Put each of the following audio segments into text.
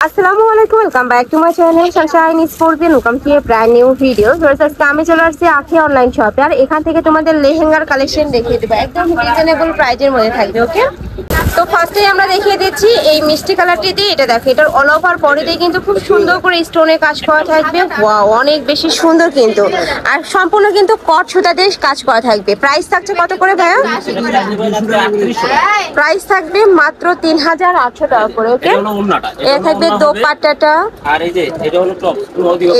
আসসালামু আলাইকুম, welcome back to my channel Sunshine sports. Welcome to A brand new video. আজকে আমি চলে আসছি আখি অনলাইন শপে, আর এখান থেকে তোমাদের লেহেঙ্গার কালেকশন দেখিয়ে দেবো, একদম রিজনেবল প্রাইজের মধ্যে থাকবে। ওকে, তো ফার্স্টেই আমরা দেখিয়ে দিচ্ছি এই মিষ্টি কালারটি দিয়ে। এটা দেখো, এটার অল ওভার বডিতে কিন্তু খুব সুন্দর করে স্টোনে কাজ করা থাকবে। ওয়াও, অনেক বেশি সুন্দর কিন্তু, আর সম্পূর্ণ কিন্তু কট সুতা দিয়ে কাজ করা থাকবে। প্রাইস থাকছে কত করে ভাইয়া? প্রাইস থাকবে মাত্র ৩৮০০ টাকা করে। ওকে, এটা থাকবে দোপাট্টাটা, আর এই যে এটা হলো টপ,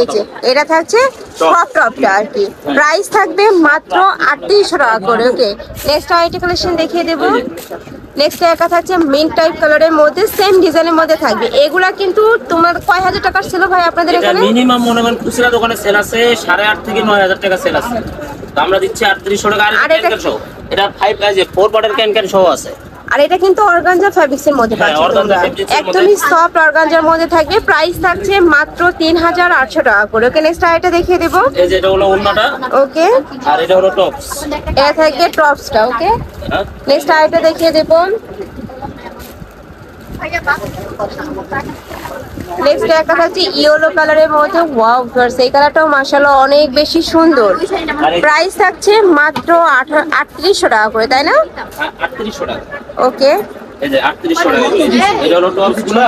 এই যে এটা থাকছে টপ টপটা আর কি। প্রাইস থাকবে মাত্র ৩৮০০ টাকা করে। ওকে, নেক্সট আইটি কালেকশন দেখিয়ে দেবো। নেক্সট একা থাকছে মিন্ট টাইপ কালারের মধ্যে, সেম ডিজাইনের মধ্যে থাকবে। এগুলা কিন্তু তোমার কয় হাজার টাকার ছিল ভাই আপনাদের এখানে? মিনিমাম মনে করেন খুচরা দোকানে সেল আছে 8.5 থেকে 9,000 টাকা সেল আছে, তো আমরা দিচ্ছি 3800 টাকা। আর এটা সহ, এটা 5 যে 4 পার্টের ক্যান সহ আছে। আর এটা কিন্তু অর্গানজা ফ্যাব্রিক্স এর মধ্যে পাচ্ছেন তোমরা, একদমই সফট অর্গানজার মধ্যে থাকবে। প্রাইস থাকছে মাত্র ৩৮০০ টাকা করে। ওকে, নেক্সট আইটা দেখিয়ে দেব। এই যে এটা হলো ওন্নাটা। ওকে, আর এটা হলো টপস, এটা থাকবে টপসটা। ওকে, নেক্সট আইটা দেখিয়ে দেব। নেক্সট একটা থাকছে ইয়েলো কালারের মধ্যে। ওয়াও ভিউয়ার্স, এই কালারটাও মাশাআল্লাহ অনেক বেশি সুন্দর। প্রাইস থাকছে মাত্র ৩৮০০ টাকা করে, তাই না? 3800 টাকা। ওকে, এই যে 3800 টাকা। এটা হলো টপসগুলো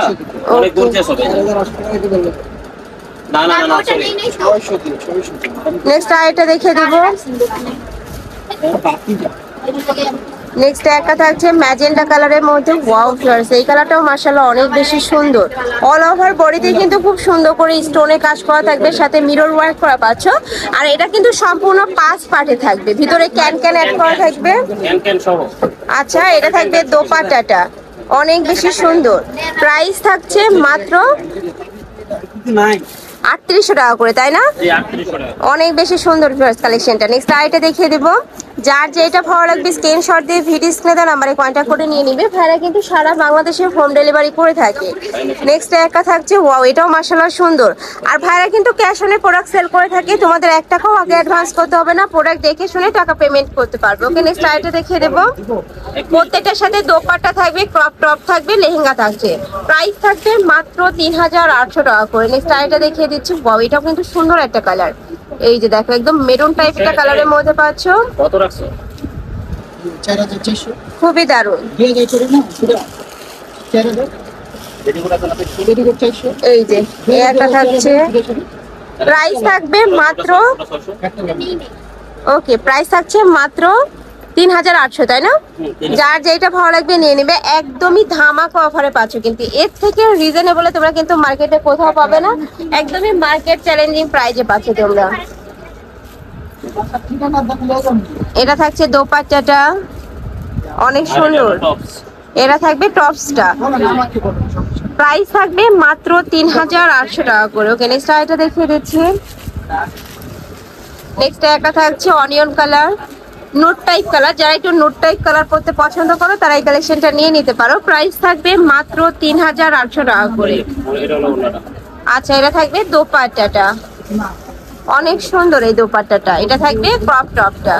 অনেক গর্জিয়াস হবে। না না না, সরি। নেক্সট আইটা দেখিয়ে দেব। নেক্সট একটা থাকছে ম্যাজেন্টা কালারের মধ্যে। ওয়াও ভিউয়ার্স, এই কালারটাও মাশাআল্লাহ অনেক বেশি সুন্দর। অল ওভার বডিতে কিন্তু খুব সুন্দর করে স্টোনে কাজ করা থাকবে, সাথে মিরর ওয়ার্ক করা পাচ্ছ। আর এটা কিন্তু সম্পূর্ণ 5 পার্টে থাকবে, ভিতরে ক্যান অ্যাড করা থাকবে। ক্যান সহ। আচ্ছা, এটা থাকবে দোপাট্টাটা, অনেক বেশি সুন্দর। প্রাইস থাকছে মাত্র ৩৮০০ টাকা করে, তাই না? অনেক বেশি সুন্দর কালেকশনটা। নেক্সট আইটা দেখিয়ে দিব। যার যেটা ভালো লাগবে স্ক্রিনশট দিয়ে ভিডিও স্ক্রিনে দেওয়া নাম্বারে কন্ট্যাক্ট করে নিয়ে নিবে। ভাইরা কিন্তু সারা বাংলাদেশে হোম ডেলিভারি করে থাকে। নেক্সট একটা থাকছে, ওয়াও, এটাও মাশাআল্লাহ সুন্দর। আর ভাইরা কিন্তু ক্যাশ অনে প্রোডাক্ট সেল করে থাকে, তোমাদের 1 টাকাও আগে অ্যাডভান্স করতে হবে না, প্রোডাক্ট দেখে শুনে টাকা পেমেন্ট করতে পারবে। ওকে, নেক্সট আইটা দেখিয়ে দেব। প্রত্যেকটার সাথে দোপাট্টা থাকবে, ক্রপ টপ থাকবে, লেহেঙ্গা থাকছে। প্রাইস থাকবে মাত্র ৩৮০০ টাকা করে। নেক্সট আইটা দেখিয়ে দিচ্ছি। ওয়াও, এটাও কিন্তু সুন্দর একটা কালার। এই যে দেখো, একদম মেরুন টাইপ একটা কালারের মধ্যে পাচ্ছ। কত রাখছো? ৪৪০০। খুবই দারুণ। এই যে একটা থাকছে, প্রাইস থাকবে মাত্র, ওকে, প্রাইস থাকছে মাত্র ৩৮০০, তাই না? যার যেটা ভালো লাগবে নিয়ে নেবে, একদমই ধামাকা অফারে পাচ্ছ। কিন্তু এর থেকে রিজনেবল তোমরা কিন্তু মার্কেটে কোথাও পাবে না, একদমই মার্কেট চ্যালেঞ্জিং প্রাইজে পাচ্ছ তোমরা। এটা থাকছে দোপাট্টাটা, অনেক সুন্দর। এটা থাকবে টপসটা, প্রাইস থাকবে মাত্র ৩৮০০ টাকা করে। ওকে, নেক্সট আইটা দেখিয়ে দিচ্ছি। নেক্সট একটা থাকছে onion colour, note type colour. যারা একটু নোট টাইপ কালার পরতে পছন্দ করো তারা এই কালেকশনটা নিয়ে নিতে পারো। প্রাইস থাকবে মাত্র ৩৮০০ টাকা করে। আচ্ছা, এটা থাকবে দোপাট্টাটা, অনেক সুন্দর এই দোপাট্টাটা। এটা থাকবে ক্রপ টপটা।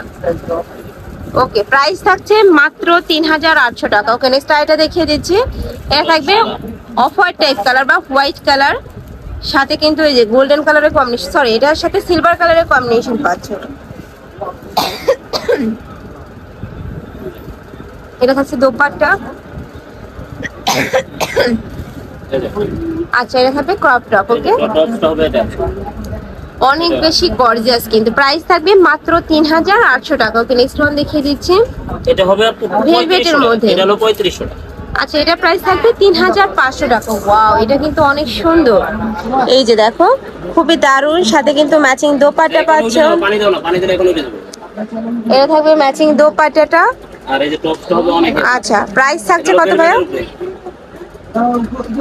ওকে, প্রাইস থাকছে মাত্র ৩৮০০ টাকা। ওকে, নেক্সট আইটা দেখিয়ে দিচ্ছি। এটা থাকবে অফ হোয়াইট টাইপ কালার বা হোয়াইট কালার, সাথে কিন্তু এই যে গোল্ডেন কালারের কম্বিনেশন, সরি, এটার সাথে সিলভার কালারের কম্বিনেশন পাচ্ছ। এটা থাকছে দোপাট্টা। আচ্ছা, এটা থাকবে ক্রপ টপ। ওকে, অনেক বেশি গর্জিয়াস কিন্তু। প্রাইস থাকবে মাত্র ৩৮০০ টাকা। ওকে, নেক্সট ওয়ান দেখিয়ে দিচ্ছি। এটা হবে ভেলভেটের মধ্যে, এটা হলো ৩৫০০ টাকা। আচ্ছা, এটা প্রাইস থাকবে ৩৫০০ টাকা। ওয়াও, এটা কিন্তু অনেক সুন্দর। এই যে দেখো, খুবই দারুণ, সাথে কিন্তু ম্যাচিং দোপাট্টা পাচ্ছ। পানি দাও না, পানি দিলে এখন উঠে যাবে। এটা থাকবে ম্যাচিং দোপাট্টাটা। আর এই যে টপসটা হবে অনেক। আচ্ছা, প্রাইস থাকছে কত ভাইয়া?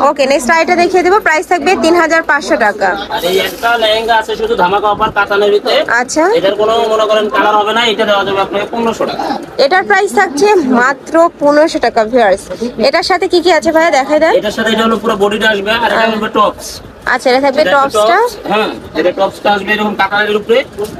ওকে, নেক্সট আইটা দেখিয়ে দেব। প্রাইস থাকবে ৩৫০০ টাকা। আর এই একটা লেহেঙ্গা আছে শুধু ধামাকা অফার কাতানের ভিতরে। আচ্ছা, এটার কোনো মনে করেন কালার হবে না, এটা দেওয়া যাবে আপনাকে ১৫০০ টাকা। এটার প্রাইস থাকছে মাত্র ১৫০০ টাকা ভিউয়ার্স। এটার সাথে কি কি আছে ভাইয়া দেখাই দেন। এটার সাথে এটা হলো পুরো বডিটা আসবে, আর এটা হবে টপস। আচ্ছা এটা থাকবে এটা টপসটা, tops, হ্যাঁ এটা টপসটা আসবে এরকম কাটারের উপরে,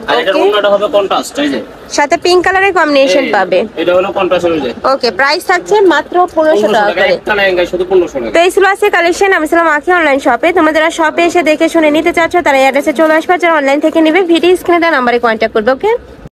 আর এটার Okay. ওন্নাটা হবে কন্ট্রাস্ট, এই যে সাথে পিঙ্ক কালারের কম্বিনেশন পাবে। এটা হলো কন্ট্রাস্ট অনুযায়ী। ওকে, প্রাইস থাকছে মাত্র 1500 টাকা করে। একটা লেহেঙ্গা শুধু 1500 টাকা। তো এই ছিল আজকে কালেকশন। আমি ছিলাম আঁখি অনলাইন শপে। তোমরা যারা শপে এসে দেখে শুনে নিতে চাচ্ছ তারা এই অ্যাড্রেসে চলে আসবে, যারা অনলাইন থেকে নিবে ভিডিও স্ক্রিনে দেওয়া নাম্বারে কন্ট্যাক্ট করবে। ওকে।